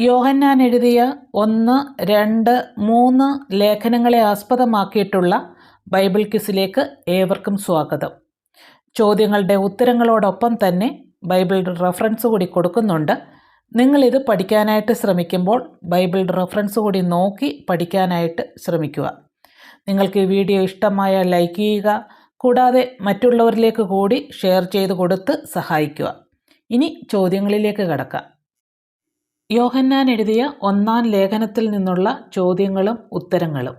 യോഹന്നാൻ എഴുതിയ 1, 2, 3 ലേഖനങ്ങളെ ആസ്പദമാക്കിയിട്ടുള്ള ബൈബിൾ ക്വിസിലേക്ക് ഏവർക്കും സ്വാഗതം. ചോദ്യങ്ങളുടെ ഉത്തരങ്ങളോടൊപ്പം തന്നെ ബൈബിൾ റെഫറൻസ് കൂടി കൊടുക്കുന്നുണ്ട്. നിങ്ങളിത് പഠിക്കാനായിട്ട് ശ്രമിക്കുമ്പോൾ ബൈബിൾ റെഫറൻസ് കൂടി നോക്കി പഠിക്കാനായിട്ട് ശ്രമിക്കുക. നിങ്ങൾക്ക് ഈ വീഡിയോ ഇഷ്ടമായാൽ ലൈക്ക് ചെയ്യുക, കൂടാതെ മറ്റുള്ളവരിലേക്ക് കൂടി ഷെയർ ചെയ്ത് കൊടുത്ത് സഹായിക്കുക. ഇനി ചോദ്യങ്ങളിലേക്ക് കടക്കാം. യോഹന്നാൻ എഴുതിയ 1-ാം ലേഖനത്തിൽ നിന്നുള്ള ചോദ്യങ്ങളും ഉത്തരങ്ങളും.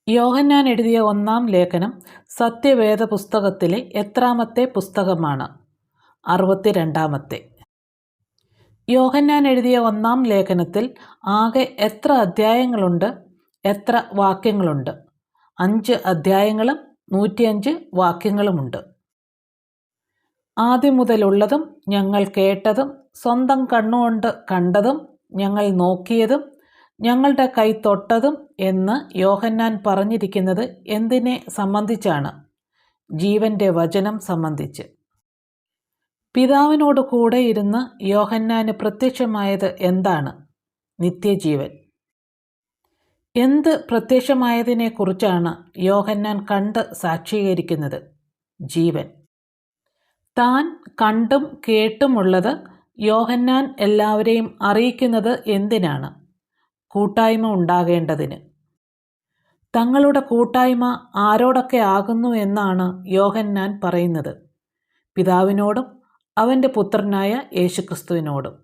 യോഹന്നാൻ എഴുതിയ 1-ാം ലേഖനം സത്യവേദ പുസ്തകത്തിലെ എത്രാമത്തെ പുസ്തകമാണ്? 62-ാമത്തെ. യോഹന്നാൻ എഴുതിയ 1-ാം ലേഖനത്തിൽ ആകെ എത്ര അധ്യായങ്ങളുണ്ട്, എത്ര വാക്യങ്ങളുണ്ട്? 5 അധ്യായങ്ങളും 105 വാക്യങ്ങളുമുണ്ട്. ആദ്യം മുതലുള്ളതും ഞങ്ങൾ കേട്ടതും സ്വന്തം കണ്ണുകൊണ്ട് കണ്ടതും ഞങ്ങൾ നോക്കിയതും ഞങ്ങളുടെ കൈ തൊട്ടതും എന്ന് യോഹന്നാൻ പറഞ്ഞിരിക്കുന്നത് എന്തിനെ സംബന്ധിച്ചാണ്? ജീവന്റെ വചനം സംബന്ധിച്ച്. പിതാവിനോട് കൂടെ ഇരുന്ന് യോഹന്നാന് പ്രത്യക്ഷമായത് എന്താണ്? നിത്യജീവൻ. എന്ത് പ്രത്യക്ഷമായതിനെക്കുറിച്ചാണ് യോഹന്നാൻ കണ്ട് സാക്ഷീകരിക്കുന്നത്? ജീവൻ. താൻ കണ്ടും കേട്ടുമുള്ളത് യോഹന്നാൻ എല്ലാവരെയും അറിയിക്കുന്നത് എന്തിനാണ്? കൂട്ടായ്മ ഉണ്ടാകേണ്ടതിന്. തങ്ങളുടെ കൂട്ടായ്മ ആരോടൊക്കെ ആകുന്നു എന്നാണ് യോഹന്നാൻ പറയുന്നത്? പിതാവിനോടും അവൻ്റെ പുത്രനായ യേശുക്രിസ്തുവിനോടും.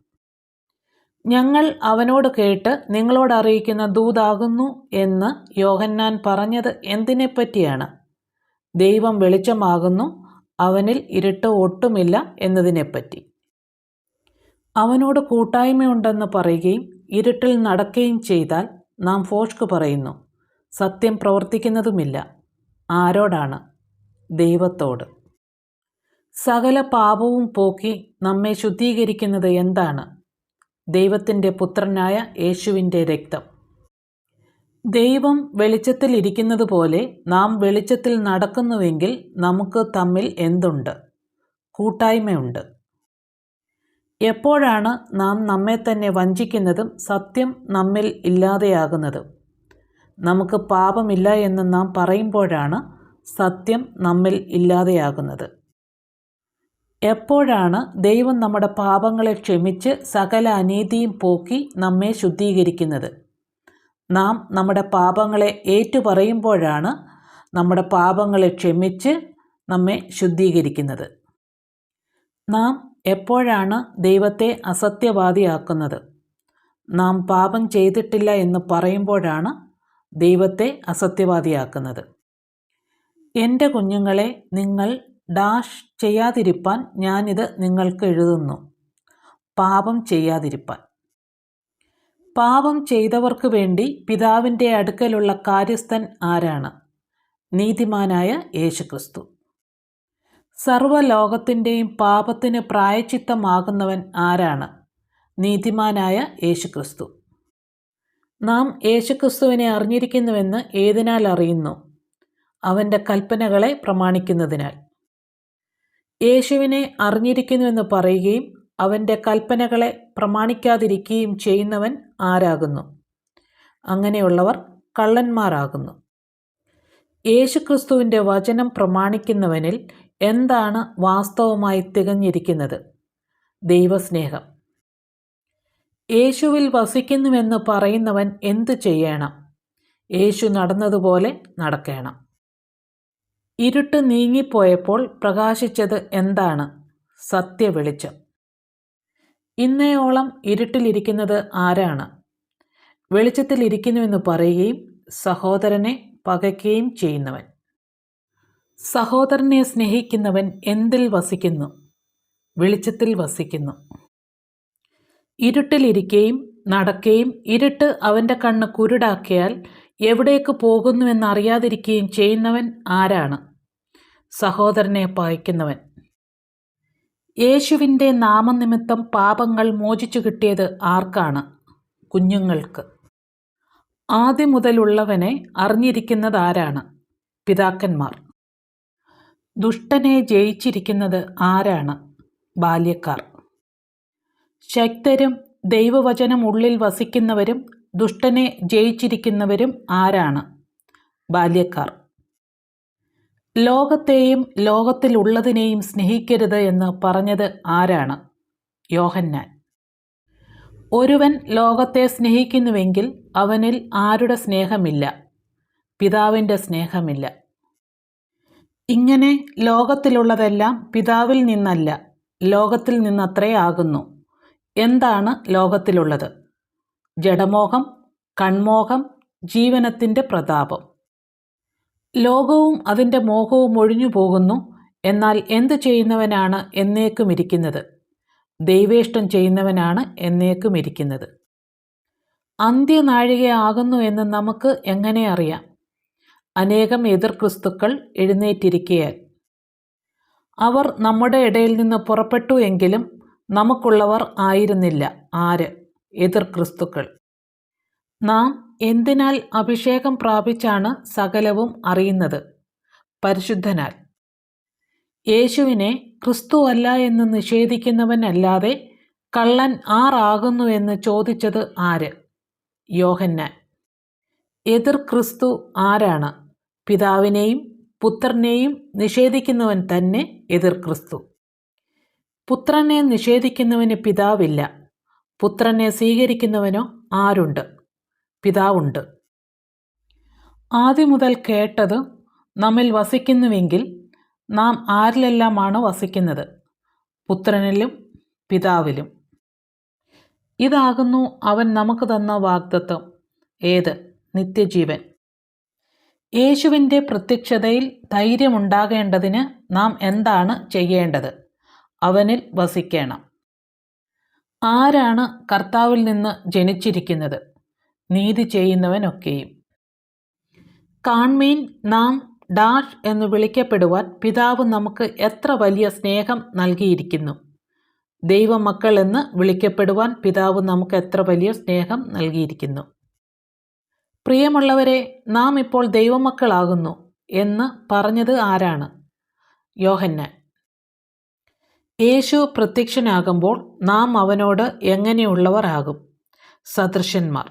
ഞങ്ങൾ അവനോട് കേട്ട് നിങ്ങളോട് അറിയിക്കുന്ന ദൂതാകുന്നു എന്ന് യോഹന്നാൻ പറഞ്ഞത് എന്തിനെപ്പറ്റിയാണ്? ദൈവം വെളിച്ചമാകുന്നു, അവനിൽ ഇരുട്ട് ഒട്ടുമില്ല എന്നതിനെപ്പറ്റി. അവനോട് കൂട്ടായ്മയുണ്ടെന്ന് പറയുകയും ഇരുട്ടിൽ നടക്കുകയും ചെയ്താൽ നാം ഭോഷ്ക് പറയുന്നു, സത്യം പ്രവർത്തിക്കുന്നതുമില്ല. ആരോടാണ്? ദൈവത്തോട്. സകല പാപവും പോക്കി നമ്മെ ശുദ്ധീകരിക്കുന്നത് എന്താണ്? ദൈവത്തിൻ്റെ പുത്രനായ യേശുവിൻ്റെ രക്തം. ദൈവം വെളിച്ചത്തിൽ ഇരിക്കുന്നത് പോലെ നാം വെളിച്ചത്തിൽ നടക്കുന്നുവെങ്കിൽ നമുക്ക് തമ്മിൽ എന്തുണ്ട്? കൂട്ടായ്മയുണ്ട്. എപ്പോഴാണ് നാം നമ്മെ തന്നെ വഞ്ചിക്കുന്നതും സത്യം നമ്മിൽ ഇല്ലാതെയാകുന്നതും? നമുക്ക് പാപമില്ല എന്ന് നാം പറയുമ്പോഴാണ് സത്യം നമ്മിൽ ഇല്ലാതെയാകുന്നത്. എപ്പോഴാണ് ദൈവം നമ്മുടെ പാപങ്ങളെ ക്ഷമിച്ച് സകല അനീതിയും പോക്കി നമ്മെ ശുദ്ധീകരിക്കുന്നത്? നാം നമ്മുടെ പാപങ്ങളെ ഏറ്റുപറയുമ്പോഴാണ് നമ്മുടെ പാപങ്ങളെ ക്ഷമിച്ച് നമ്മെ ശുദ്ധീകരിക്കുന്നത്. നാം എപ്പോഴാണ് ദൈവത്തെ അസത്യവാദിയാക്കുന്നത്? നാം പാപം ചെയ്തിട്ടില്ല എന്ന് പറയുമ്പോഴാണ് ദൈവത്തെ അസത്യവാദിയാക്കുന്നത്. എൻ്റെ കുഞ്ഞുങ്ങളെ, നിങ്ങൾ ചെയ്യാതിരിപ്പാൻ ഞാനിത് നിങ്ങൾക്ക് എഴുതുന്നു. പാപം ചെയ്യാതിരിപ്പാൻ. പാപം ചെയ്തവർക്ക് വേണ്ടി പിതാവിൻ്റെ അടുക്കലുള്ള കാര്യസ്ഥൻ ആരാണ്? നീതിമാനായ യേശുക്രിസ്തു. സർവ്വലോകത്തിൻ്റെയും പാപത്തിന് പ്രായശ്ചിത്തമാകുന്നവൻ ആരാണ്? നീതിമാനായ യേശുക്രിസ്തു. നാം യേശുക്രിസ്തുവിനെ അറിഞ്ഞിരിക്കുന്നുവെന്ന് ഏതിനാൽ അറിയുന്നു? അവൻ്റെ കൽപ്പനകളെ പ്രമാണിക്കുന്നതിനാൽ. യേശുവിനെ അറിഞ്ഞിരിക്കുന്നുവെന്ന് പറയുകയും അവൻ്റെ കൽപ്പനകളെ പ്രമാണിക്കാതിരിക്കുകയും ചെയ്യുന്നവൻ ആരാകുന്നു? അങ്ങനെയുള്ളവർ കള്ളന്മാരാകുന്നു. യേശുക്രിസ്തുവിൻ്റെ വചനം പ്രമാണിക്കുന്നവനിൽ എന്താണ് വാസ്തവമായി തികഞ്ഞിരിക്കുന്നത്? ദൈവസ്നേഹം. യേശുവിൽ വസിക്കുന്നുവെന്ന് പറയുന്നവൻ എന്തു ചെയ്യണം? യേശു നടന്നതുപോലെ നടക്കണം. ഇരുട്ട് നീങ്ങിപ്പോയപ്പോൾ പ്രകാശിച്ചത് എന്താണ്? സത്യവെളിച്ചം. ഇന്നയോളം ഇരുട്ടിലിരിക്കുന്നത് ആരാണ്? വെളിച്ചത്തിലിരിക്കുന്നുവെന്ന് പറയുകയും സഹോദരനെ പകയ്ക്കുകയും ചെയ്യുന്നവൻ. സഹോദരനെ സ്നേഹിക്കുന്നവൻ എന്തിൽ വസിക്കുന്നു? വെളിച്ചത്തിൽ വസിക്കുന്നു. ഇരുട്ടിലിരിക്കുകയും നടക്കുകയും ഇരുട്ട് അവൻ്റെ കണ്ണ് കുരുടാക്കിയാൽ എവിടേക്ക് പോകുന്നുവെന്നറിയാതിരിക്കുകയും ചെയ്യുന്നവൻ ആരാണ്? സഹോദരനെ പകയ്ക്കുന്നവൻ. യേശുവിൻ്റെ നാമനിമിത്തം പാപങ്ങൾ മോചിച്ചു കിട്ടിയത് ആർക്കാണ്? കുഞ്ഞുങ്ങൾക്ക്. ആദ്യം മുതലുള്ളവനെ അറിഞ്ഞിരിക്കുന്നത് ആരാണ്? പിതാക്കന്മാർ. ദുഷ്ടനെ ജയിച്ചിരിക്കുന്നത് ആരാണ്? ബാല്യക്കാർ. ശക്തരും ദൈവവചനം ഉള്ളിൽ വസിക്കുന്നവരും ദുഷ്ടനെ ജയിച്ചിരിക്കുന്നവരും ആരാണ്? ബാല്യക്കാർ. ലോകത്തെയും ലോകത്തിലുള്ളതിനെയും സ്നേഹിക്കരുത് എന്ന് പറഞ്ഞത് ആരാണ്? യോഹന്നാൻ. ഒരുവൻ ലോകത്തെ സ്നേഹിക്കുന്നുവെങ്കിൽ അവനിൽ ആരുടെ സ്നേഹമില്ല? പിതാവിൻ്റെ സ്നേഹമില്ല. ഇങ്ങനെ ലോകത്തിലുള്ളതെല്ലാം പിതാവിൽ നിന്നല്ല, ലോകത്തിൽ നിന്നത്രേ ആകുന്നു. എന്താണ് ലോകത്തിലുള്ളത്? ജഡമോഹം, കൺമോഹം, ജീവനത്തിൻ്റെ പ്രതാപം. ലോകവും അതിൻ്റെ മോഹവും ഒഴിഞ്ഞു പോകുന്നു. എന്നാൽ എന്തു ചെയ്യുന്നവനാണ് എന്നേക്കും ഇരിക്കുന്നത്? ദൈവേഷ്ടം ചെയ്യുന്നവനാണ് എന്നേക്കും ഇരിക്കുന്നത്. അന്ത്യനാഴികയാകുന്നു എന്ന് നമുക്ക് എങ്ങനെ അറിയാം? അനേകം എതിർ ക്രിസ്തുക്കൾ എഴുന്നേറ്റിരിക്കയാൽ. അവർ നമ്മുടെ ഇടയിൽ നിന്ന് പുറപ്പെട്ടു എങ്കിലും നമുക്കുള്ളവർ ആയിരുന്നില്ല. ആര്? എതിർ ക്രിസ്തുക്കൾ. നാം എന്തിനാൽ അഭിഷേകം പ്രാപിച്ചാണ് സകലവും അറിയുന്നത്? പരിശുദ്ധനാൽ. യേശുവിനെ ക്രിസ്തുവല്ല എന്ന് നിഷേധിക്കുന്നവനല്ലാതെ കള്ളൻ ആറാകുന്നു എന്ന് ചോദിച്ചത് ആര്? യോഹന്നാൻ. എതിർ ക്രിസ്തു ആരാണ്? പിതാവിനെയും പുത്രനെയും നിഷേധിക്കുന്നവൻ തന്നെ എതിർ ക്രിസ്തു. പുത്രനെ നിഷേധിക്കുന്നവന് പിതാവില്ല. പുത്രനെ സ്വീകരിക്കുന്നവനോ ആരുണ്ട്? പിതാവുണ്ട്. ആദ്യം മുതൽ കേട്ടത് നമ്മിൽ വസിക്കുന്നുവെങ്കിൽ നാം ആരിലെല്ലാമാണ് വസിക്കുന്നത്? പുത്രനിലും പിതാവിലും. ഇതാകുന്നു അവൻ നമുക്ക് തന്ന വാഗ്ദത്തം. ഏത്? നിത്യജീവൻ. യേശുവിൻ്റെ പ്രത്യക്ഷതയിൽ ധൈര്യമുണ്ടാകേണ്ടതിന് നാം എന്താണ് ചെയ്യേണ്ടത്? അവനിൽ വസിക്കണം. ആരാണ് കർത്താവിൽ നിന്ന് ജനിച്ചിരിക്കുന്നത്? നീതി ചെയ്യുന്നവനൊക്കെയും. കാൺമീൻ, നാം ഡാഷ് എന്ന് വിളിക്കപ്പെടുവാൻ പിതാവ് നമുക്ക് എത്ര വലിയ സ്നേഹം നൽകിയിരിക്കുന്നു. ദൈവമക്കൾ എന്ന് വിളിക്കപ്പെടുവാൻ പിതാവ് നമുക്ക് എത്ര വലിയ സ്നേഹം നൽകിയിരിക്കുന്നു. പ്രിയമുള്ളവരെ, നാം ഇപ്പോൾ ദൈവമക്കളാകുന്നു എന്ന് പറഞ്ഞത് ആരാണ്? യോഹന്നാൻ. യേശു പ്രത്യക്ഷനാകുമ്പോൾ നാം അവനോട് എങ്ങനെയുള്ളവർ ആകും? സദൃശന്മാർ.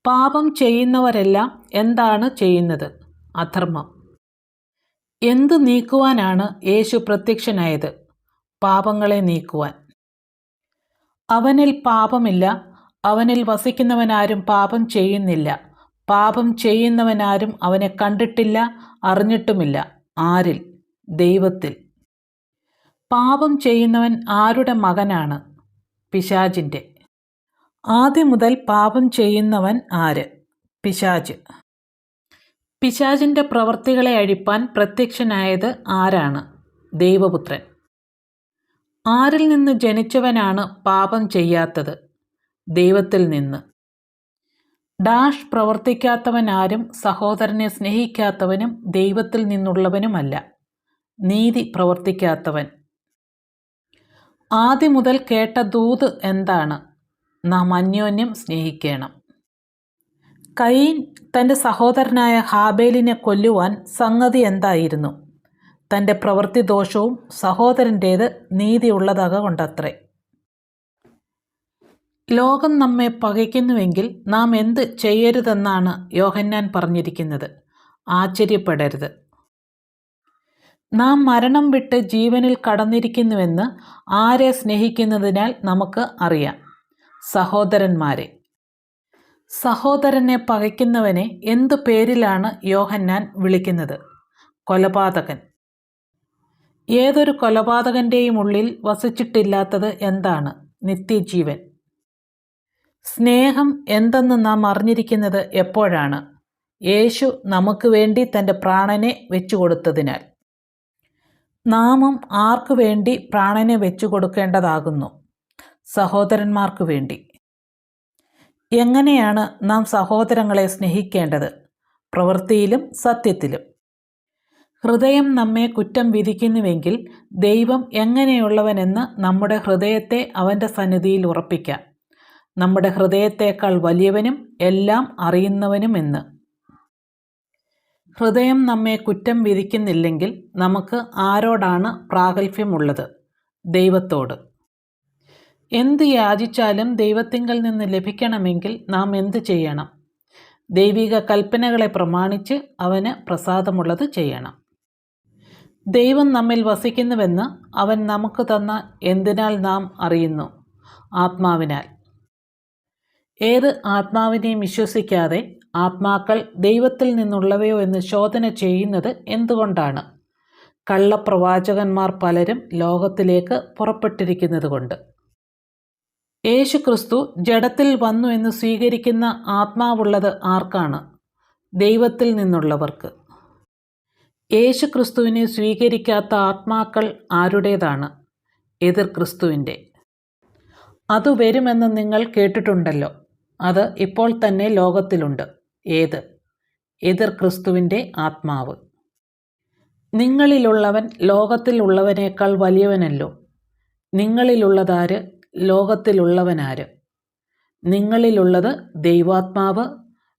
പാപം ചെയ്യുന്നവരെല്ലാം എന്താണ് ചെയ്യുന്നത്? അധർമ്മം. എന്തു നീക്കുവാനാണ് യേശു പ്രത്യക്ഷനായത്? പാപങ്ങളെ നീക്കുവാൻ. അവനിൽ പാപമില്ല. അവനിൽ വസിക്കുന്നവനാരും പാപം ചെയ്യുന്നില്ല. പാപം ചെയ്യുന്നവനാരും അവനെ കണ്ടിട്ടില്ല, അറിഞ്ഞിട്ടുമില്ല. ആരിൽ? ദൈവത്തിൽ. പാപം ചെയ്യുന്നവൻ ആരുടെ മകനാണ്? പിശാചിൻ്റെ. ആദ്യം മുതൽ പാപം ചെയ്യുന്നവൻ ആര്? പിശാച്. പിശാചിൻ്റെ പ്രവൃത്തികളെ അഴിപ്പാൻ പ്രത്യക്ഷനായത് ആരാണ്? ദൈവപുത്രൻ. ആരിൽ നിന്ന് ജനിച്ചവനാണ് പാപം ചെയ്യാത്തത്? ദൈവത്തിൽ നിന്ന്. ഡാഷ് പ്രവർത്തിക്കാത്തവനാരും സഹോദരനെ സ്നേഹിക്കാത്തവനും ദൈവത്തിൽ നിന്നുള്ളവനുമല്ല. നീതി പ്രവർത്തിക്കാത്തവൻ. ആദ്യം മുതൽ കേട്ട ദൂത് എന്താണ്? നാം അന്യോന്യം സ്നേഹിക്കണം. കയീൻ തൻ്റെ സഹോദരനായ ഹാബേലിനെ കൊല്ലുവാൻ സംഗതി എന്തായിരുന്നു? തൻ്റെ പ്രവൃത്തി ദോഷവും സഹോദരൻ്റേത് നീതിയുള്ളതക കൊണ്ടത്രേ. ലോകം നമ്മെ പകയ്ക്കുന്നുവെങ്കിൽ നാം എന്ത് ചെയ്യരുതെന്നാണ് യോഹന്നാൻ പറഞ്ഞിരിക്കുന്നത്? ആശ്ചര്യപ്പെടരുത്. നാം മരണം വിട്ട് ജീവനിൽ കടന്നിരിക്കുന്നുവെന്ന് ആരെ സ്നേഹിക്കുന്നതിനാൽ നമുക്ക് അറിയാം? സഹോദരന്മാരെ. സഹോദരനെ പകയ്ക്കുന്നവനെ എന്തു പേരിലാണ് യോഹന്നാൻ വിളിക്കുന്നത്? കൊലപാതകൻ. ഏതൊരു കൊലപാതകൻ്റെയും ഉള്ളിൽ വസിച്ചിട്ടില്ലാത്തത് എന്താണ്? നിത്യജീവൻ. സ്നേഹം എന്തെന്ന് നാം അറിഞ്ഞിരിക്കുന്നത് എപ്പോഴാണ്? യേശു നമുക്ക് വേണ്ടി തൻ്റെ പ്രാണനെ വെച്ചുകൊടുത്തതിനാൽ. നാമും ആർക്കു വേണ്ടി പ്രാണനെ വെച്ചു കൊടുക്കേണ്ടതാകുന്നു? സഹോദരന്മാർക്ക് വേണ്ടി. എങ്ങനെയാണ് നാം സഹോദരങ്ങളെ സ്നേഹിക്കേണ്ടത്? പ്രവൃത്തിയിലും സത്യത്തിലും. ഹൃദയം നമ്മെ കുറ്റം വിധിക്കുന്നുവെങ്കിൽ ദൈവം എങ്ങനെയുള്ളവനെന്ന് നമ്മുടെ ഹൃദയത്തെ അവൻ്റെ സന്നിധിയിൽ ഉറപ്പിക്കാം. നമ്മുടെ ഹൃദയത്തേക്കാൾ വലിയവനും എല്ലാം അറിയുന്നവനുമെന്ന്. ഹൃദയം നമ്മെ കുറ്റം വിധിക്കുന്നില്ലെങ്കിൽ നമുക്ക് ആരോടാണ് പ്രാഗൽഭ്യമുള്ളത്? ദൈവത്തോട്. എന്ത് യാചിച്ചാലും ദൈവത്തിങ്കൽ നിന്ന് ലഭിക്കണമെങ്കിൽ നാം എന്ത് ചെയ്യണം? ദൈവിക കൽപ്പനകളെ പ്രമാണിച്ച് അവന് പ്രസാദമുള്ളത് ചെയ്യണം. ദൈവം നമ്മിൽ വസിക്കുന്നുവെന്ന് അവൻ നമുക്ക് തന്ന എന്തിനാൽ നാം അറിയുന്നു? ആത്മാവിനാൽ. ഏത് ആത്മാവിനെയും വിശ്വസിക്കാതെ ആത്മാക്കൾ ദൈവത്തിൽ നിന്നുള്ളവയോ എന്ന് ശോധന ചെയ്യുന്നത് എന്തുകൊണ്ടാണ്? കള്ളപ്രവാചകന്മാർ പലരും ലോകത്തിലേക്ക് പുറപ്പെട്ടിരിക്കുന്നത് കൊണ്ട്. യേശു ക്രിസ്തു ജഡത്തിൽ വന്നു എന്ന് സ്വീകരിക്കുന്ന ആത്മാവുള്ളത് ആർക്കാണ്? ദൈവത്തിൽ നിന്നുള്ളവർക്ക്. യേശു ക്രിസ്തുവിനെ സ്വീകരിക്കാത്ത ആത്മാക്കൾ ആരുടേതാണ്? എതിർ ക്രിസ്തുവിൻ്റെ. അത് വരുമെന്ന് നിങ്ങൾ കേട്ടിട്ടുണ്ടല്ലോ. അത് ഇപ്പോൾ തന്നെ ലോകത്തിലുണ്ട്. ഏത്? എതിർ ക്രിസ്തുവിൻ്റെ ആത്മാവ്. നിങ്ങളിലുള്ളവൻ ലോകത്തിലുള്ളവനേക്കാൾ വലിയവനല്ലോ. നിങ്ങളിലുള്ളതാര്? ലോകത്തിലുള്ളവനാര്? നിങ്ങളിലുള്ളത് ദൈവാത്മാവ്,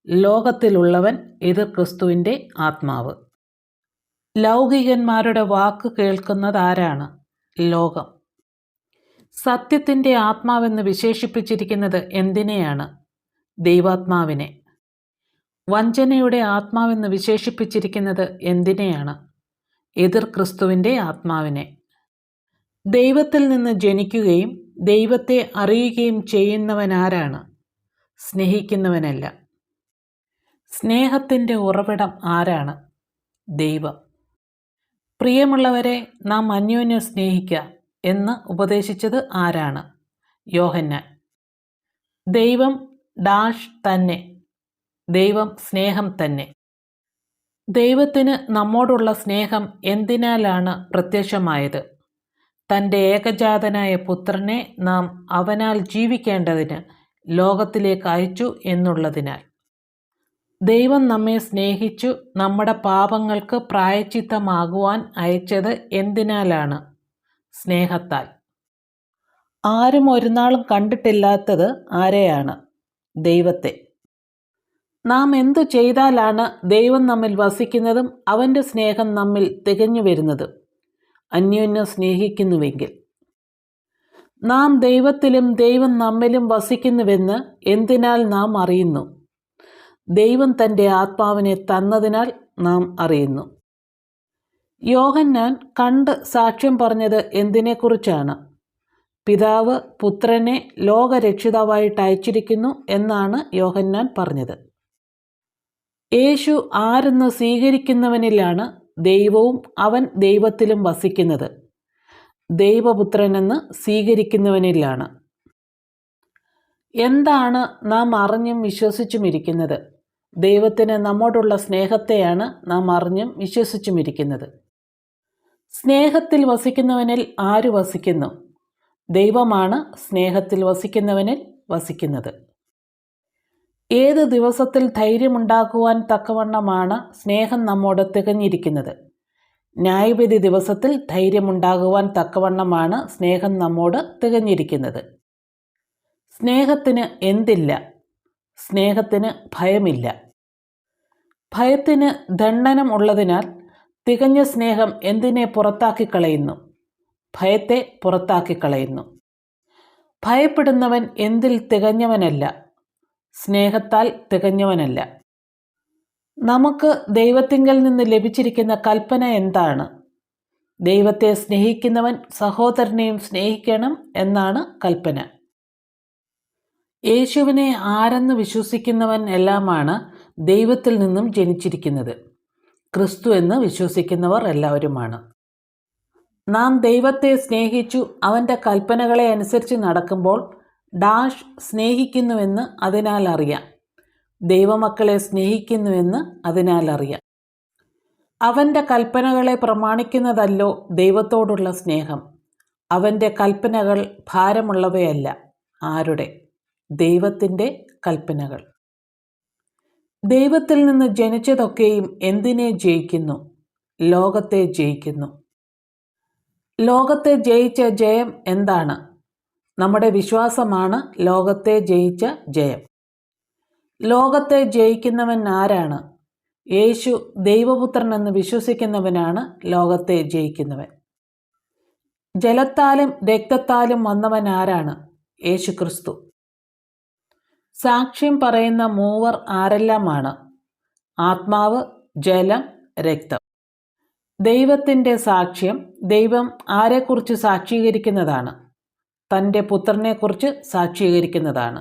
ലോകത്തിലുള്ളവൻ എതിർ ക്രിസ്തുവിൻ്റെ ആത്മാവ്. ലൗകികന്മാരുടെ വാക്ക് കേൾക്കുന്നതാരാണ്? ലോകം. സത്യത്തിൻ്റെ ആത്മാവെന്ന് വിശേഷിപ്പിച്ചിരിക്കുന്നത് എന്തിനെയാണ്? ദൈവാത്മാവിനെ. വഞ്ചനയുടെ ആത്മാവെന്ന് വിശേഷിപ്പിച്ചിരിക്കുന്നത് എന്തിനെയാണ്? എതിർ ക്രിസ്തുവിൻ്റെ ആത്മാവിനെ. ദൈവത്തിൽ നിന്ന് ജനിക്കുകയും ദൈവത്തെ അറിയുകയും ചെയ്യുന്നവനാരാണ്? സ്നേഹിക്കുന്നവനല്ല. സ്നേഹത്തിൻ്റെ ഉറവിടം ആരാണ്? ദൈവം. പ്രിയമുള്ളവരെ, നാം അന്യോന്യം സ്നേഹിക്കുക എന്ന് ഉപദേശിച്ചത് ആരാണ്? യോഹന്നാൻ. ദൈവം തന്നെ. ദൈവം സ്നേഹം തന്നെ. ദൈവത്തിന് നമ്മോടുള്ള സ്നേഹം എന്തിനാലാണ് പ്രത്യക്ഷമായത്? തൻ്റെ ഏകജാതനായ പുത്രനെ നാം അവനാൽ ജീവിക്കേണ്ടതിന് ലോകത്തിലേക്ക് അയച്ചു എന്നുള്ളതിനാൽ. ദൈവം നമ്മെ സ്നേഹിച്ചു നമ്മുടെ പാപങ്ങൾക്ക് പ്രായശ്ചിത്തമാകുവാൻ അയച്ചത് എന്തിനാലാണ്? സ്നേഹത്താൽ. ആരും ഒരു നാളും കണ്ടിട്ടില്ലാത്തത് ആരെയാണ്? ദൈവത്തെ. നാം എന്തു ചെയ്താലാണ് ദൈവം നമ്മിൽ വസിക്കുന്നതും അവൻ്റെ സ്നേഹം നമ്മിൽ തികഞ്ഞു വരുന്നതും? അന്യോന്യം സ്നേഹിക്കുന്നുവെങ്കിൽ. നാം ദൈവത്തിലും ദൈവം നമ്മിലും വസിക്കുന്നുവെന്ന് എന്തിനാൽ നാം അറിയുന്നു? ദൈവം തൻ്റെ ആത്മാവിനെ തന്നതിനാൽ നാം അറിയുന്നു. യോഹന്നാൻ കണ്ട് സാക്ഷ്യം പറഞ്ഞത് എന്തിനെക്കുറിച്ചാണ്? പിതാവ് പുത്രനെ ലോകരക്ഷിതാവായിട്ട് അയച്ചിരിക്കുന്നു എന്നാണ് യോഹന്നാൻ പറഞ്ഞത്. യേശു ആരെന്ന് സ്വീകരിക്കുന്നവനിലാണ് ദൈവവും അവൻ ദൈവത്തിലും വസിക്കുന്നത്. ദൈവപുത്രനെന്ന് സ്വീകരിക്കുന്നവനിലാണ്. എന്താണ് നാം അറിഞ്ഞും വിശ്വസിച്ചുമിരിക്കുന്നത്? ദൈവത്തിന് നമ്മോടുള്ള സ്നേഹത്തെയാണ് നാം അറിഞ്ഞും വിശ്വസിച്ചുമിരിക്കുന്നത്. സ്നേഹത്തിൽ വസിക്കുന്നവനിൽ ആര് വസിക്കുന്നു? ദൈവമാണ് സ്നേഹത്തിൽ വസിക്കുന്നവനിൽ വസിക്കുന്നത്. ഏത് ദിവസത്തിൽ ധൈര്യമുണ്ടാക്കുവാൻ തക്കവണ്ണമാണ് സ്നേഹം നമ്മോട് തികഞ്ഞിരിക്കുന്നത്? ന്യായവിധി ദിവസത്തിൽ ധൈര്യമുണ്ടാകുവാൻ തക്കവണ്ണമാണ് സ്നേഹം നമ്മോട് തികഞ്ഞിരിക്കുന്നത്. സ്നേഹത്തിന് എന്തില്ല? സ്നേഹത്തിന് ഭയമില്ല. ഭയത്തിന് ദണ്ഡനം ഉള്ളതിനാൽ തികഞ്ഞ സ്നേഹം എന്തിനെ പുറത്താക്കിക്കളയുന്നു? ഭയത്തെ പുറത്താക്കിക്കളയുന്നു. ഭയപ്പെടുന്നവൻ എന്തിൽ തികഞ്ഞവനല്ല? സ്നേഹത്താൽ തികഞ്ഞവനല്ല. നമുക്ക് ദൈവത്തിങ്കൽ നിന്ന് ലഭിച്ചിരിക്കുന്ന കൽപ്പന എന്താണ്? ദൈവത്തെ സ്നേഹിക്കുന്നവൻ സഹോദരനെയും സ്നേഹിക്കണം എന്നാണ് കൽപ്പന. യേശുവിനെ ആരെന്ന് വിശ്വസിക്കുന്നവൻ എല്ലാമാണ് ദൈവത്തിൽ നിന്നും ജനിച്ചിരിക്കുന്നത്. ക്രിസ്തു എന്ന് വിശ്വസിക്കുന്നവർ എല്ലാവരുമാണ്. നാം ദൈവത്തെ സ്നേഹിച്ചു അവൻ്റെ കൽപ്പനകളെ അനുസരിച്ച് നടക്കുമ്പോൾ സ്നേഹിക്കുന്നുവെന്ന് അതിനാൽ അറിയാം. ദൈവമക്കളെ സ്നേഹിക്കുന്നുവെന്ന് അതിനാൽ അറിയാം. അവൻ്റെ കൽപ്പനകളെ പ്രമാണിക്കുന്നതല്ലോ ദൈവത്തോടുള്ള സ്നേഹം. അവൻ്റെ കൽപ്പനകൾ ഭാരമുള്ളവയല്ല. ആരുടെ? ദൈവത്തിൻ്റെ കൽപ്പനകൾ. ദൈവത്തിൽ നിന്ന് ജനിച്ചതൊക്കെയും എന്തിനെ ജയിക്കുന്നു? ലോകത്തെ ജയിക്കുന്നു. ലോകത്തെ ജയിച്ച ജയം എന്താണ്? നമ്മുടെ വിശ്വാസമാണ് ലോകത്തെ ജയിച്ച ജയം. ലോകത്തെ ജയിക്കുന്നവൻ ആരാണ്? യേശു ദൈവപുത്രൻ എന്ന് വിശ്വസിക്കുന്നവനാണ് ലോകത്തെ ജയിക്കുന്നവൻ. ജലത്താലും രക്തത്താലും വന്നവൻ ആരാണ്? യേശുക്രിസ്തു. സാക്ഷ്യം പറയുന്ന മൂവർ ആരെല്ലാമാണ്? ആത്മാവ്, ജലം, രക്തം. ദൈവത്തിൻ്റെ സാക്ഷ്യം ദൈവം ആരെക്കുറിച്ച് സാക്ഷീകരിക്കുന്നതാണ്? തൻ്റെ പുത്രനെക്കുറിച്ച് സാക്ഷീകരിക്കുന്നതാണ്.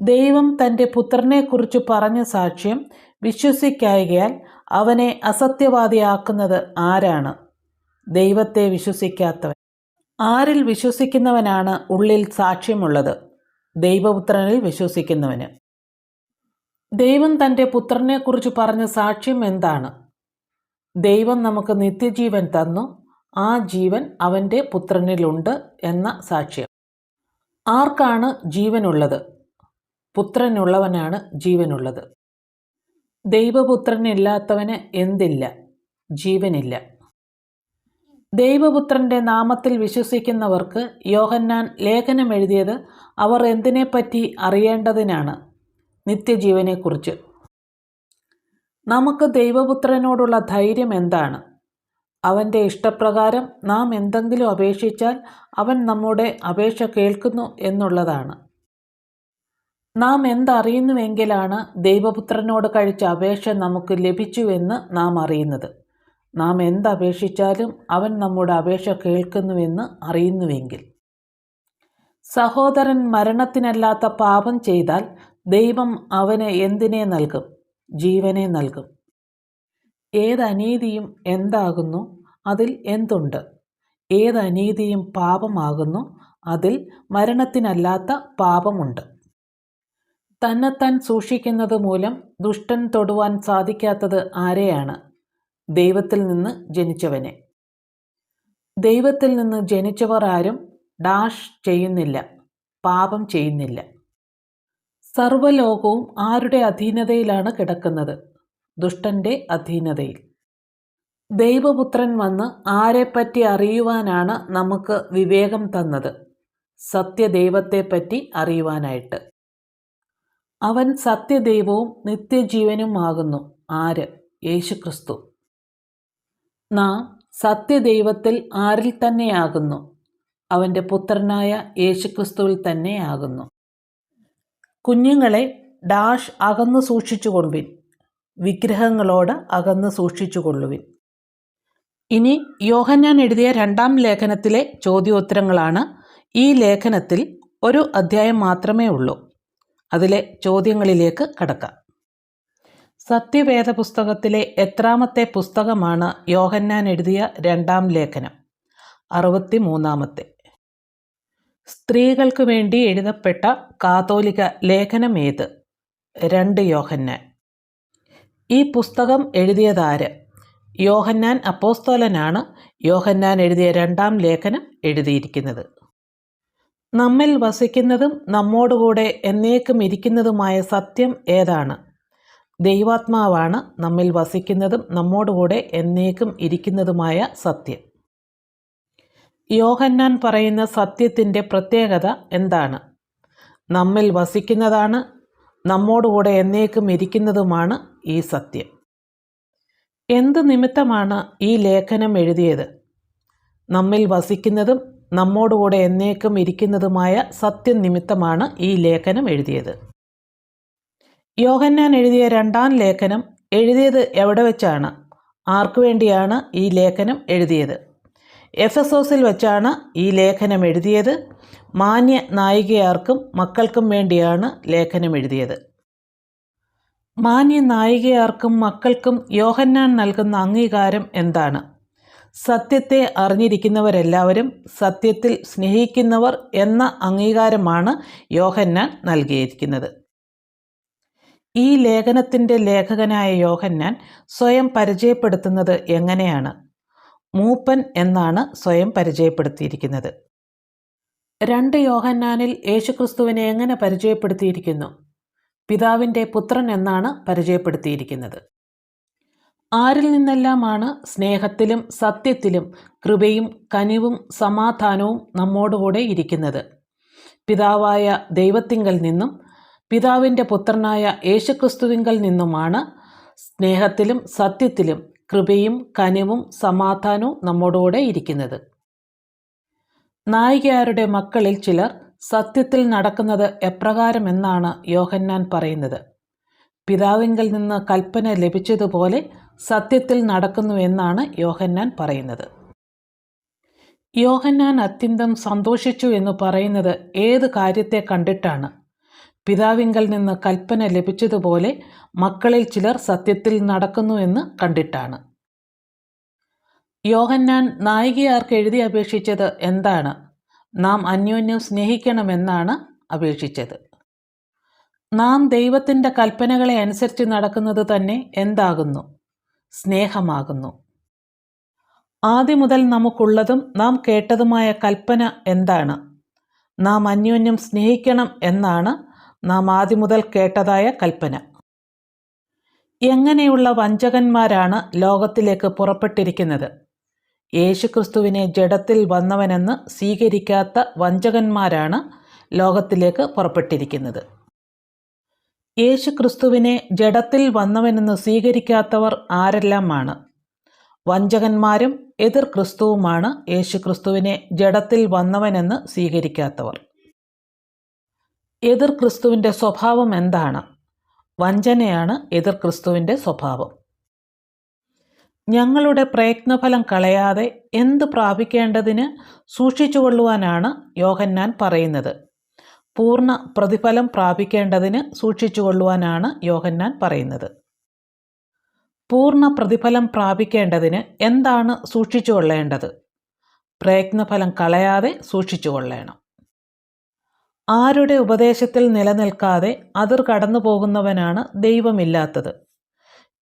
ദൈവം തൻ്റെ പുത്രനെക്കുറിച്ച് പറഞ്ഞ സാക്ഷ്യം വിശ്വസിക്കായകയാൽ അവനെ അസത്യവാദിയാക്കുന്നത് ആരാണ്? ദൈവത്തെ വിശ്വസിക്കാത്തവൻ. ആരിൽ വിശ്വസിക്കുന്നവനാണ് ഉള്ളിൽ സാക്ഷ്യമുള്ളത്? ദൈവപുത്രനിൽ വിശ്വസിക്കുന്നവന്. ദൈവം തൻ്റെ പുത്രനെക്കുറിച്ച് പറഞ്ഞ സാക്ഷ്യം എന്താണ്? ദൈവം നമുക്ക് നിത്യജീവൻ തന്നു, ആ ജീവൻ അവൻ്റെ പുത്രനിലുണ്ട് എന്ന സാക്ഷ്യം. ആർക്കാണ് ജീവനുള്ളത്? പുത്രനുള്ളവനാണ് ജീവനുള്ളത്. ദൈവപുത്രനില്ലാത്തവന് എന്തില്ല? ജീവനില്ല. ദൈവപുത്രൻ്റെ നാമത്തിൽ വിശ്വസിക്കുന്നവർക്ക് യോഹന്നാൻ ലേഖനം എഴുതിയത് അവർ എന്തിനെപ്പറ്റി അറിയേണ്ടതിനാണ്? നിത്യജീവനെക്കുറിച്ച്. നമുക്ക് ദൈവപുത്രനോടുള്ള ധൈര്യം എന്താണ്? അവൻ്റെ ഇഷ്ടപ്രകാരം നാം എന്തെങ്കിലും അപേക്ഷിച്ചാൽ അവൻ നമ്മുടെ അപേക്ഷ കേൾക്കുന്നു എന്നുള്ളതാണ്. നാം എന്തറിയുന്നുവെങ്കിലാണ് ദൈവപുത്രനോട് കഴിച്ച അപേക്ഷ നമുക്ക് ലഭിച്ചുവെന്ന് നാം അറിയുന്നത്. നാം എന്തപേക്ഷിച്ചാലും അവൻ നമ്മുടെ അപേക്ഷ കേൾക്കുന്നുവെന്ന് അറിയുന്നുവെങ്കിൽ. സഹോദരൻ മരണത്തിനല്ലാത്ത പാപം ചെയ്താൽ ദൈവം അവന് എന്തിനെ നൽകും? ജീവനെ നൽകും. ഏതനീതിയും എന്താകുന്നു? അതിൽ എന്തുണ്ട്? ഏതനീതിയും പാപമാകുന്നു, അതിൽ മരണത്തിനല്ലാത്ത പാപമുണ്ട്. തന്നെത്താൻ സൂക്ഷിക്കുന്നത് മൂലം ദുഷ്ടൻ തൊടുവാൻ സാധിക്കാത്തത് ആരെയാണ്? ദൈവത്തിൽ നിന്ന് ജനിച്ചവനെ. ദൈവത്തിൽ നിന്ന് ജനിച്ചവർ ആരും ഡാഷ് ചെയ്യുന്നില്ല, പാപം ചെയ്യുന്നില്ല. സർവ്വലോകവും ആരുടെ അധീനതയിലാണ് കിടക്കുന്നത്? ദുഷ്ടൻ്റെ അധീനതയിൽ. ദൈവപുത്രൻ വന്ന് ആരെപ്പറ്റി അറിയുവാനാണ് നമുക്ക് വിവേകം തന്നത്? സത്യദൈവത്തെപ്പറ്റി അറിയുവാനായിട്ട്. അവൻ സത്യദൈവവും നിത്യജീവനുമാകുന്നു. ആര്? യേശുക്രിസ്തു. നാം സത്യദൈവത്തിൽ ആരിൽ തന്നെയാകുന്നു? അവൻ്റെ പുത്രനായ യേശുക്രിസ്തുവിൽ തന്നെയാകുന്നു. കുഞ്ഞുങ്ങളെ ഡാഷ് അകന്നു സൂക്ഷിച്ചുകൊള്ളുവിൻ, വിഗ്രഹങ്ങളോട് അകന്നു സൂക്ഷിച്ചുകൊള്ളുവിൻ. ഇനി യോഹന്നാൻ എഴുതിയ 2-ാം ലേഖനത്തിലെ ചോദ്യോത്തരങ്ങളാണ്. ഈ ലേഖനത്തിൽ ഒരു അധ്യായം മാത്രമേ ഉള്ളൂ. അതിലെ ചോദ്യങ്ങളിലേക്ക് കടക്കാം. സത്യവേദ പുസ്തകത്തിലെ എത്രാമത്തെ പുസ്തകമാണ് യോഹന്നാൻ എഴുതിയ 2-ാം ലേഖനം? 63-ാമത്തെ. സ്ത്രീകൾക്ക് വേണ്ടി എഴുതപ്പെട്ട കാതോലിക ലേഖനം ഏത്? 2 യോഹന്നാൻ. ഈ പുസ്തകം എഴുതിയതാര്? യോഹന്നാൻ അപ്പോസ്തലനാണ് യോഹന്നാൻ എഴുതിയ 2-ാം ലേഖനം എഴുതിയിരിക്കുന്നത്. നമ്മിൽ വസിക്കുന്നതും നമ്മോടുകൂടെ എന്നേക്കും ഇരിക്കുന്നതുമായ സത്യം ഏതാണ്? ദൈവാത്മാവാണ് നമ്മിൽ വസിക്കുന്നതും നമ്മോടുകൂടെ എന്നേക്കും ഇരിക്കുന്നതുമായ സത്യം. യോഹന്നാൻ പറയുന്ന സത്യത്തിൻ്റെ പ്രത്യേകത എന്താണ്? നമ്മിൽ വസിക്കുന്നതാണ്, നമ്മോടുകൂടെ എന്നേക്കും ഇരിക്കുന്നതുമാണ് ഈ സത്യം. എന്ത് നിമിത്തമാണ് ഈ ലേഖനം എഴുതിയത്? നമ്മിൽ വസിക്കുന്നതും നമ്മോടുകൂടെ എന്നേക്കും ഇരിക്കുന്നതുമായ സത്യം നിമിത്തമാണ് ഈ ലേഖനം എഴുതിയത്. യോഹന്നാൻ എഴുതിയ 2-ാം ലേഖനം എഴുതിയത് എവിടെ വെച്ചാണ്? ആർക്കു വേണ്ടിയാണ് ഈ ലേഖനം എഴുതിയത്? എഫെസോസിൽ വെച്ചാണ് ഈ ലേഖനം എഴുതിയത്. മാന്യ നായികയാർക്കും മക്കൾക്കും വേണ്ടിയാണ് ലേഖനം എഴുതിയത്. മാന്യ നായികയാർക്കും മക്കൾക്കും യോഹന്നാൻ നൽകുന്ന അംഗീകാരം എന്താണ്? സത്യത്തെ അറിഞ്ഞിരിക്കുന്നവരെല്ലാവരും സത്യത്തിൽ സ്നേഹിക്കുന്നവർ എന്ന അംഗീകാരമാണ് യോഹന്നാൻ നൽകിയിരിക്കുന്നത്. ഈ ലേഖനത്തിൻ്റെ ലേഖകനായ യോഹന്നാൻ സ്വയം പരിചയപ്പെടുത്തുന്നത് എങ്ങനെയാണ്? മൂപ്പൻ എന്നാണ് സ്വയം പരിചയപ്പെടുത്തിയിരിക്കുന്നത്. 2 യോഹന്നാനിൽ യേശുക്രിസ്തുവിനെ എങ്ങനെ പരിചയപ്പെടുത്തിയിരിക്കുന്നു? പിതാവിൻ്റെ പുത്രൻ എന്നാണ് പരിചയപ്പെടുത്തിയിരിക്കുന്നത്. ആരിൽ നിന്നെല്ലാമാണ് സ്നേഹത്തിലും സത്യത്തിലും കൃപയും കനിവും സമാധാനവും നമ്മോടുകൂടെ ഇരിക്കുന്നത്? പിതാവായ ദൈവത്തിങ്കൽ നിന്നും പിതാവിൻ്റെ പുത്രനായ യേശുക്രിസ്തുവിങ്കൽ നിന്നുമാണ് സ്നേഹത്തിലും സത്യത്തിലും കൃപയും കനിവും സമാധാനവും നമ്മോടുകൂടെ ഇരിക്കുന്നത്. നായികയാരുടെ മക്കളിൽ ചിലർ സത്യത്തിൽ നടക്കുന്നത് എപ്രകാരമെന്നാണ് യോഹന്നാൻ പറയുന്നത്. പിതാവിങ്കൽ നിന്ന് കൽപ്പന ലഭിച്ചതുപോലെ സത്യത്തിൽ നടക്കുന്നു എന്നാണ് യോഹന്നാൻ പറയുന്നത്. യോഹന്നാൻ അത്യന്തം സന്തോഷിച്ചു എന്ന് പറയുന്നത് ഏത് കാര്യത്തെ കണ്ടിട്ടാണ്? പിതാവിങ്കൽ നിന്ന് കൽപ്പന ലഭിച്ചതുപോലെ മക്കളിൽ ചിലർ സത്യത്തിൽ നടക്കുന്നു എന്ന് കണ്ടിട്ടാണ്. യോഹന്നാൻ നായികയാർക്ക് എഴുതി അപേക്ഷിച്ചത് എന്താണ്? നാം അന്യോന്യം സ്നേഹിക്കണമെന്നാണ് അപേക്ഷിച്ചത്. നാം ദൈവത്തിൻ്റെ കൽപ്പനകളെ അനുസരിച്ച് നടക്കുന്നത് തന്നെ എന്താകുന്നു? സ്നേഹമാകുന്നു. ആദ്യം മുതൽ നമുക്കുള്ളതും നാം കേട്ടതുമായ കൽപ്പന എന്താണ്? നാം അന്യോന്യം സ്നേഹിക്കണം എന്നാണ് നാം ആദ്യം മുതൽ കേട്ടതായ കൽപ്പന. എങ്ങനെയുള്ള വഞ്ചകന്മാരാണ് ലോകത്തിലേക്ക് പുറപ്പെട്ടിരിക്കുന്നത്? യേശുക്രിസ്തുവിനെ ജഡത്തിൽ വന്നവനെന്ന് സ്വീകരിക്കാത്ത വഞ്ചകന്മാരാണ് ലോകത്തിലേക്ക് പുറപ്പെട്ടിരിക്കുന്നത്. യേശുക്രിസ്തുവിനെ ജഡത്തിൽ വന്നവനെന്ന് സ്വീകരിക്കാത്തവർ ആരെല്ലാമാണ്? വഞ്ചകന്മാരും എതിർ ക്രിസ്തുവുമാണ് യേശുക്രിസ്തുവിനെ ജഡത്തിൽ വന്നവനെന്ന് സ്വീകരിക്കാത്തവർ. എതിർ ക്രിസ്തുവിൻ്റെ സ്വഭാവം എന്താണ്? വഞ്ചനയാണ് എതിർ ക്രിസ്തുവിൻ്റെ സ്വഭാവം. ഞങ്ങളുടെ പ്രയത്നഫലം കളയാതെ എന്ത് പ്രാപിക്കേണ്ടതിന് സൂക്ഷിച്ചുകൊള്ളുവാനാണ് യോഹന്നാൻ പറയുന്നത്. പൂർണ്ണ പ്രതിഫലം പ്രാപിക്കേണ്ടതിന് സൂക്ഷിച്ചുകൊള്ളുവാനാണ് യോഹന്നാൻ പറയുന്നത്. പൂർണ്ണ പ്രതിഫലം പ്രാപിക്കേണ്ടതിന് എന്താണ് സൂക്ഷിച്ചുകൊള്ളേണ്ടത്? പ്രയത്നഫലം കളയാതെ സൂക്ഷിച്ചുകൊള്ളണം. ആരുടെ ഉപദേശത്തിൽ നിലനിൽക്കാതെ അതിർ കടന്നു പോകുന്നവനാണ് ദൈവമില്ലാത്തത്.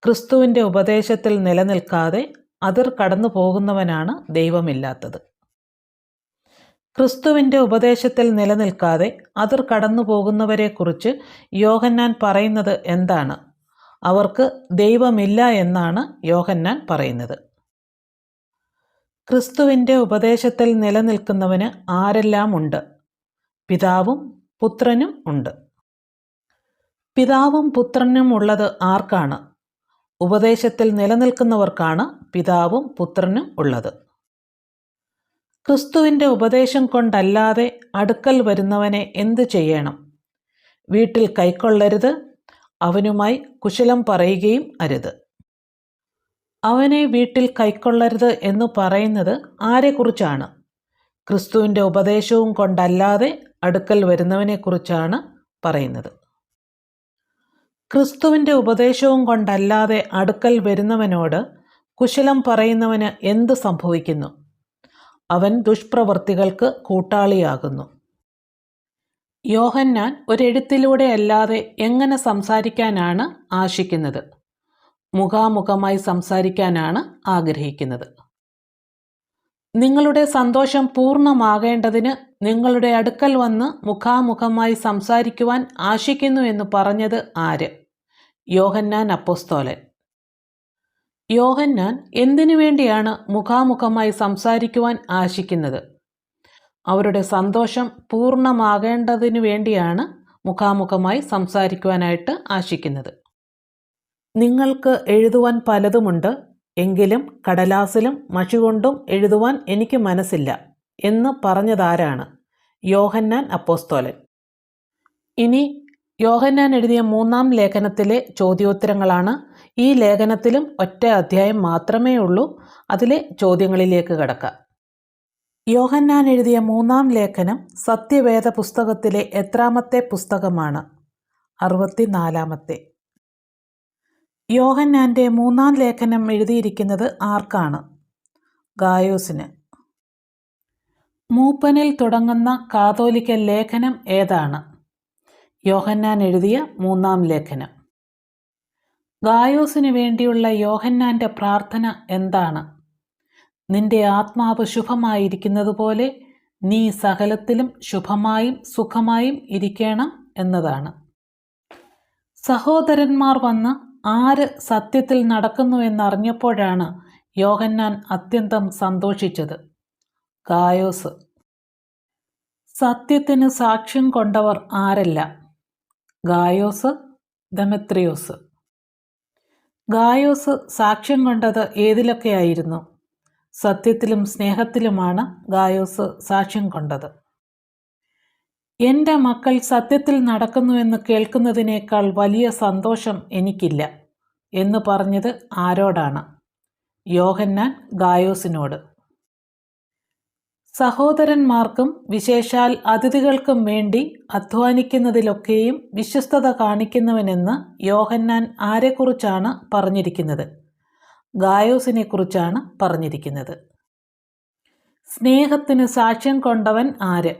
ക്രിസ്തുവിൻ്റെ ഉപദേശത്തിൽ നിലനിൽക്കാതെ അതിർ കടന്നു പോകുന്നവനാണ് ദൈവമില്ലാത്തത്. ക്രിസ്തുവിൻ്റെ ഉപദേശത്തിൽ നിലനിൽക്കാതെ അതിർ കടന്നു പോകുന്നവരെക്കുറിച്ച് യോഹന്നാൻ പറയുന്നത് എന്താണ്? അവർക്ക് ദൈവമില്ല എന്നാണ് യോഹന്നാൻ പറയുന്നത്. ക്രിസ്തുവിൻ്റെ ഉപദേശത്തിൽ നിലനിൽക്കുന്നവന് ആരെല്ലാം ഉണ്ട്? പിതാവും പുത്രനും ഉണ്ട്. പിതാവും പുത്രനും ഉള്ളത് ആർക്കാണ്? ഉപദേശത്തിൽ നിലനിൽക്കുന്നവർക്കാണ് പിതാവും പുത്രനും ഉള്ളത്. ക്രിസ്തുവിൻ്റെ ഉപദേശം കൊണ്ടല്ലാതെ അടുക്കൽ വരുന്നവനെ എന്തു ചെയ്യണം? വീട്ടിൽ കൈക്കൊള്ളരുത്, അവനുമായി കുശലം പറയുകയും അരുത്. അവനെ വീട്ടിൽ കൈക്കൊള്ളരുത് എന്ന് പറയുന്നത് ആരെക്കുറിച്ചാണ്? ക്രിസ്തുവിൻ്റെ ഉപദേശവും കൊണ്ടല്ലാതെ അടുക്കൽ വരുന്നവനെക്കുറിച്ചാണ് പറയുന്നത്. ക്രിസ്തുവിൻ്റെ ഉപദേശവും കൊണ്ടല്ലാതെ അടുക്കൽ വരുന്നവനോട് കുശലം പറയുന്നവന് എന്ത് സംഭവിക്കുന്നു? അവൻ ദുഷ്പ്രവൃത്തികൾക്ക് കൂട്ടാളിയാകുന്നു. യോഹന്നാൻ ഒരെഴുത്തിലൂടെ അല്ലാതെ എങ്ങനെ സംസാരിക്കാനാണ് ആശിക്കുന്നത്? മുഖാമുഖമായി സംസാരിക്കാനാണ് ആഗ്രഹിക്കുന്നത്. നിങ്ങളുടെ സന്തോഷം പൂർണ്ണമാകേണ്ടതിന് നിങ്ങളുടെ അടുക്കൽ വന്ന് മുഖാമുഖമായി സംസാരിക്കുവാൻ ആശിക്കുന്നു എന്ന് പറഞ്ഞത് ആര്? യോഹന്നാൻ അപ്പോസ്തലൻ. യോഹന്നാൻ എന്തിനു വേണ്ടിയാണ് മുഖാമുഖമായി സംസാരിക്കുവാൻ ആശിക്കുന്നത്? അവരുടെ സന്തോഷം പൂർണ്ണമാകേണ്ടതിനു വേണ്ടിയാണ് മുഖാമുഖമായി സംസാരിക്കുവാനായിട്ട് ആശിക്കുന്നത്. നിങ്ങൾക്ക് എഴുതുവാൻ പലതുമുണ്ട്, എങ്കിലും കടലാസിലും മഷി കൊണ്ടും എഴുതുവാൻ എനിക്ക് മനസ്സില്ല എന്ന് പറഞ്ഞതാരാണ്? യോഹന്നാൻ അപ്പോസ്തലൻ. ഇനി യോഹന്നാൻ എഴുതിയ 3-ാം ലേഖനത്തിലെ ചോദ്യോത്തരങ്ങളാണ്. ഈ ലേഖനത്തിലും ഒറ്റ അധ്യായം മാത്രമേ ഉള്ളൂ. അതിലെ ചോദ്യങ്ങളിലേക്ക് കടക്കാം. യോഹന്നാൻ എഴുതിയ 3-ാം ലേഖനം സത്യവേദ പുസ്തകത്തിലെ എത്രാമത്തെ പുസ്തകമാണ്? 64-ാമത്തെ. യോഹന്നാൻ്റെ 3-ാം ലേഖനം എഴുതിയിരിക്കുന്നത് ആർക്കാണ്? ഗായോസിന്. മൂപ്പനിൽ തുടങ്ങുന്ന കാതോലിക്ക ലേഖനം ഏതാണ്? യോഹന്നാൻ എഴുതിയ 3-ാം ലേഖനം. ഗായോസിന് വേണ്ടിയുള്ള യോഹന്നാൻ്റെ പ്രാർത്ഥന എന്താണ്? നിന്റെ ആത്മാവ് ശുഭമായിരിക്കുന്നത് പോലെ നീ സകലത്തിലും ശുഭമായും സുഖമായും ഇരിക്കണം എന്നതാണ്. സഹോദരന്മാർ വന്ന് ആര് സത്യത്തിൽ നടക്കുന്നു എന്നറിഞ്ഞപ്പോഴാണ് യോഹന്നാൻ അത്യന്തം സന്തോഷിച്ചത്. ഗായോസ്. സത്യത്തിന് സാക്ഷ്യം കൊണ്ടവർ ആരല്ല? ഗായോസ്, ദെമത്രിയോസ്. ഗായോസ് സാക്ഷ്യം കൊണ്ടത് ഏതിലൊക്കെയായിരുന്നു? സത്യത്തിലും സ്നേഹത്തിലുമാണ് ഗായോസ് സാക്ഷ്യം കൊണ്ടത്. എൻ്റെ മക്കൾ സത്യത്തിൽ നടക്കുന്നുവെന്ന് കേൾക്കുന്നതിനേക്കാൾ വലിയ സന്തോഷം എനിക്കില്ല എന്ന് പറഞ്ഞത് ആരോടാണ്? യോഹന്നാൻ ഗായോസിനോട്. സഹോദരന്മാർക്കും വിശേഷാൽ അതിഥികൾക്കും വേണ്ടി അധ്വാനിക്കുന്നതിലൊക്കെയും വിശ്വസ്തത കാണിക്കുന്നവനെന്ന് യോഹന്നാൻ ആരെക്കുറിച്ചാണ് പറഞ്ഞിരിക്കുന്നത്? ഗായോസിനെ കുറിച്ചാണ് പറഞ്ഞിരിക്കുന്നത്. സ്നേഹത്തിന് സാക്ഷ്യം കൊണ്ടവൻ ആര്?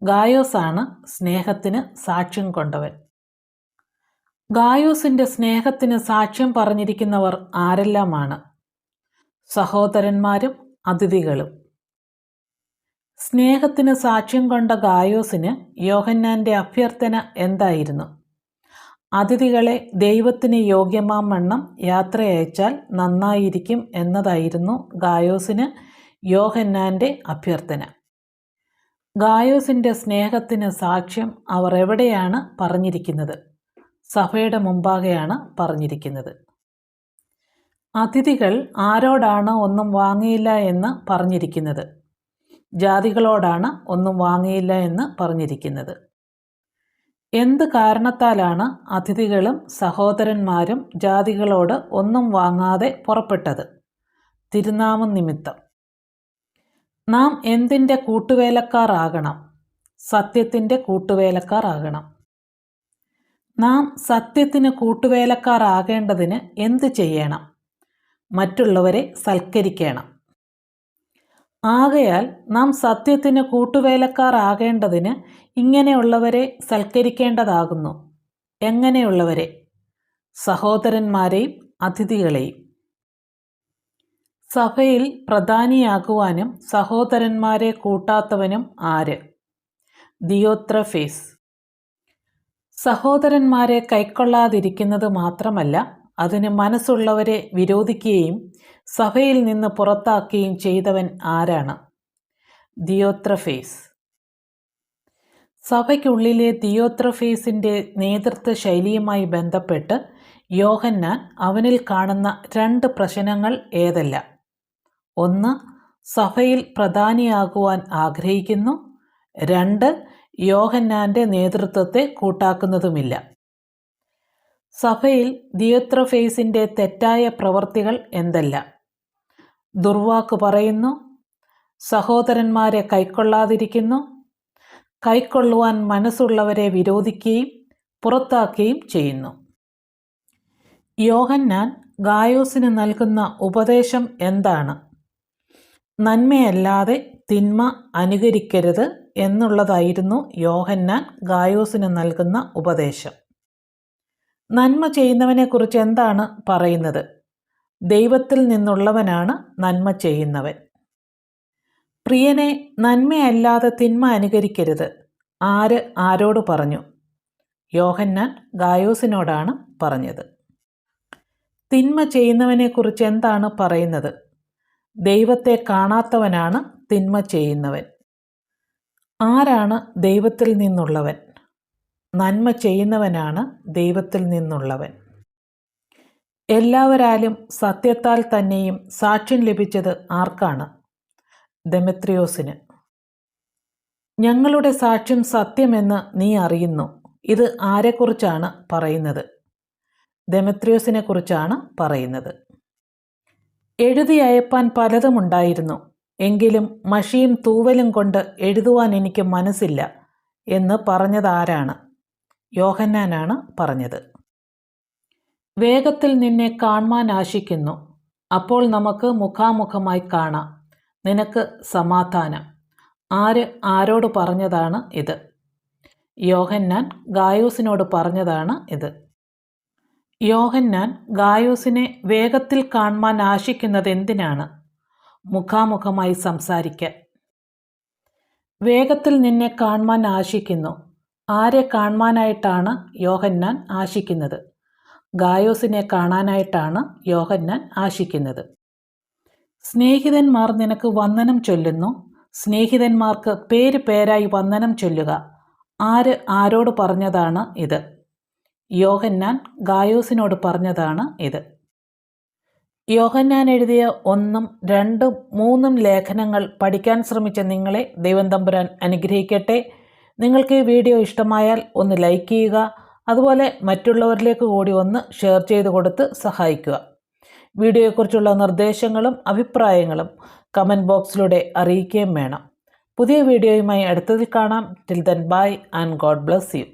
ഗായോസാണ് സ്നേഹത്തിന് സാക്ഷ്യം കൊണ്ടവൻ. ഗായോസിൻ്റെ സ്നേഹത്തിന് സാക്ഷ്യം പറഞ്ഞിരിക്കുന്നവർ ആരെല്ലാമാണ്? സഹോദരന്മാരും അതിഥികളും. സ്നേഹത്തിന് സാക്ഷ്യം കൊണ്ട ഗായോസിന് യോഹന്നാൻ്റെ അഭ്യർത്ഥന എന്തായിരുന്നു? അതിഥികളെ ദൈവത്തിന് യോഗ്യമാം വണ്ണം യാത്രയയച്ചാൽ നന്നായിരിക്കും എന്നതായിരുന്നു ഗായോസിന് യോഹന്നാൻ്റെ അഭ്യർത്ഥന. ഗായോസിൻ്റെ സ്നേഹത്തിന് സാക്ഷ്യം അവർ എവിടെയാണ് പറഞ്ഞിരിക്കുന്നത്? സഭയുടെ മുമ്പാകെയാണ് പറഞ്ഞിരിക്കുന്നത്. അതിഥികൾ ആരോടാണ് ഒന്നും വാങ്ങിയില്ല എന്ന് പറഞ്ഞിരിക്കുന്നത്? ജാതികളോടാണ് ഒന്നും വാങ്ങിയില്ല എന്ന് പറഞ്ഞിരിക്കുന്നത്. എന്ത് കാരണത്താലാണ് അതിഥികളും സഹോദരന്മാരും ജാതികളോട് ഒന്നും വാങ്ങാതെ പുറപ്പെട്ടത്? തിരുനാമം നിമിത്തം. നാം എന്തിൻ്റെ കൂട്ടുവേലക്കാർ ആകണം? സത്യത്തിൻ്റെ കൂട്ടുവേലക്കാർ ആകണം. നാം സത്യത്തിന് കൂട്ടുവേലക്കാർ ആകേണ്ടതിന് എന്ത് ചെയ്യണം? മറ്റുള്ളവരെ സൽക്കരിക്കണം. ആകയാൽ നാം സത്യത്തിന് കൂട്ടുവേലക്കാർ ആകേണ്ടതിന് ഇങ്ങനെയുള്ളവരെ സൽക്കരിക്കേണ്ടതാകുന്നു. എങ്ങനെയുള്ളവരെ? സഹോദരന്മാരെയും അതിഥികളെയും. സഭയിൽ പ്രധാനിയാകുവാനും സഹോദരന്മാരെ കൂട്ടാത്തവനും ആര്? ദിയോത്രഫേസ്. സഹോദരന്മാരെ കൈക്കൊള്ളാതിരിക്കുന്നത് മാത്രമല്ല, അതിന് മനസ്സുള്ളവരെ വിരോധിക്കുകയും സഭയിൽ നിന്ന് പുറത്താക്കുകയും ചെയ്തവൻ ആരാണ്? ദിയോത്രഫേസ്. സഭയ്ക്കുള്ളിലെ ദിയോത്രഫേസിൻ്റെ നേതൃത്വ ശൈലിയുമായി ബന്ധപ്പെട്ട് യോഹന്നാൻ അവനിൽ കാണുന്ന 2 പ്രശ്നങ്ങൾ ഏതെല്ലാം? 1. സഭയിൽ പ്രധാനിയാകുവാൻ ആഗ്രഹിക്കുന്നു. 2. യോഹന്നാൻ്റെ നേതൃത്വത്തെ കൂട്ടാക്കുന്നതുമില്ല. സഭയിൽ ദിയോത്രഫേസിൻ്റെ തെറ്റായ പ്രവർത്തികൾ എന്തെല്ലാം? ദുർവാക്ക് പറയുന്നു, സഹോദരന്മാരെ കൈക്കൊള്ളാതിരിക്കുന്നു, കൈക്കൊള്ളുവാൻ മനസ്സുള്ളവരെ വിരോധിക്കുകയും പുറത്താക്കുകയും ചെയ്യുന്നു. യോഹന്നാൻ ഗായോസിന് നൽകുന്ന ഉപദേശം എന്താണ്? നന്മയല്ലാതെ തിന്മ അനുകരിക്കരുത് എന്നുള്ളതായിരുന്നു യോഹന്നാൻ ഗായോസിന് നൽകുന്ന ഉപദേശം. നന്മ ചെയ്യുന്നവനെക്കുറിച്ച് എന്താണ് പറയുന്നത്? ദൈവത്തിൽ നിന്നുള്ളവനാണ് നന്മ ചെയ്യുന്നവൻ. പ്രിയനെ, നന്മയല്ലാതെ തിന്മ അനുകരിക്കരുത്. ആര് ആരോട് പറഞ്ഞു? യോഹന്നാൻ ഗായോസിനോടാണ് പറഞ്ഞത്. തിന്മ ചെയ്യുന്നവനെക്കുറിച്ച് എന്താണ് പറയുന്നത്? ദൈവത്തെ കാണാത്തവനാണ് തിന്മ ചെയ്യുന്നവൻ. ആരാണ് ദൈവത്തിൽ നിന്നുള്ളവൻ? നന്മ ചെയ്യുന്നവനാണ് ദൈവത്തിൽ നിന്നുള്ളവൻ. എല്ലാവരാലും സത്യത്താൽ തന്നെയും സാക്ഷ്യം ലഭിച്ചത് ആർക്കാണ്? ദെമത്രിയോസിന്. ഞങ്ങളുടെ സാക്ഷ്യം സത്യമെന്ന് നീ അറിയുന്നു. ഇത് ആരെക്കുറിച്ചാണ് പറയുന്നത്? ദെമത്രിയോസിനെ കുറിച്ചാണ് പറയുന്നത്. എഴുതി അയപ്പാൻ പലതുമുണ്ടായിരുന്നു, എങ്കിലും മഷിയും തൂവലും കൊണ്ട് എഴുതുവാൻ എനിക്ക് മനസ്സില്ല എന്ന് പറഞ്ഞതാരാണ്? യോഹന്നാനാണ് പറഞ്ഞത്. വേഗത്തിൽ നിന്നെ കാണുവാൻ ആശിക്കുന്നു. അപ്പോൾ നമുക്ക് മുഖാമുഖമായി കാണാം. നിനക്ക് സമാധാനം. ആര് ആരോട് പറഞ്ഞതാണ് ഇത്? യോഹന്നാൻ ഗായോസിനോട് പറഞ്ഞതാണ് ഇത്. യോഹന്നാൻ ഗായോസിനെ വേഗത്തിൽ കാണുവാൻ ആശിക്കുന്നത് എന്തിനാണ്? മുഖാമുഖമായി സംസാരിക്കാൻ. വേഗത്തിൽ നിന്നെ കാണുവാൻ ആശിക്കുന്നു. ആരെ കാണുവാനായിട്ടാണ് യോഹന്നാൻ ആശിക്കുന്നത്? ഗായോസിനെ കാണാനായിട്ടാണ് യോഹന്നാൻ ആശിക്കുന്നത്. സ്നേഹിതന്മാർ നിനക്ക് വന്ദനം ചൊല്ലുന്നു. സ്നേഹിതന്മാർക്ക് പേര് പേരായി വന്ദനം ചൊല്ലുക. ആര് ആരോട് പറഞ്ഞതാണ് ഇത്? യോഹന്നാൻ ഗായോസിനോട് പറഞ്ഞതാണ് ഇത്. യോഹന്നാൻ എഴുതിയ 1, 2, 3 ലേഖനങ്ങൾ പഠിക്കാൻ ശ്രമിച്ച നിങ്ങളെ ദൈവം തമ്പുരാൻ അനുഗ്രഹിക്കട്ടെ. നിങ്ങൾക്ക് ഈ വീഡിയോ ഇഷ്ടമായാൽ ഒന്ന് ലൈക്ക് ചെയ്യുക, അതുപോലെ മറ്റുള്ളവരിലേക്ക് കൂടി ഒന്ന് ഷെയർ ചെയ്ത് കൊടുത്ത് സഹായിക്കുക. വീഡിയോയെക്കുറിച്ചുള്ള നിർദ്ദേശങ്ങളും അഭിപ്രായങ്ങളും കമൻറ്റ് ബോക്സിലൂടെ അറിയിക്കുകയും വേണം. പുതിയ വീഡിയോയുമായി അടുത്തതിൽ കാണാം. Till then bye and God bless you.